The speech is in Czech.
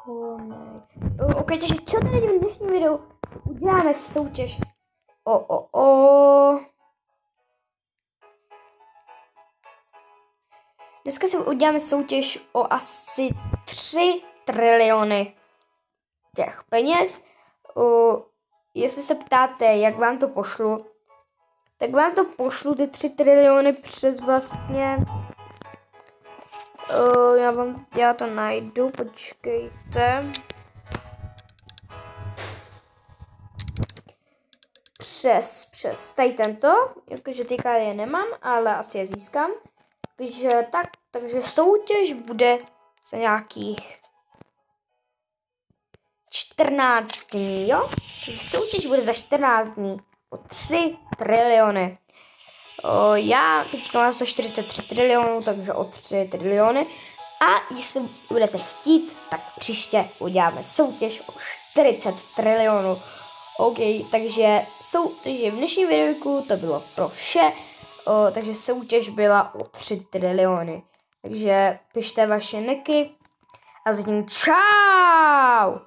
Ok, takže co tady v dnešním videu? Uděláme soutěž. Dneska si uděláme soutěž o asi 3 triliony těch peněz. Jestli se ptáte, jak vám to pošlu, tak vám to pošlu ty 3 triliony přes vlastně... já to najdu, počkejte. Přes tady tento, jakože teďka je nemám, ale asi je získám. Takže soutěž bude za nějakých 14 dní, jo? Soutěž bude za 14 dní o 3 triliony. Já teďka mám 143 trilionů, takže o 3 triliony. A jestli budete chtít, tak příště uděláme soutěž o 40 trilionů. OK, takže v dnešním videu to bylo pro vše. Takže soutěž byla o 3 triliony. Takže pište vaše niky a zatím čau!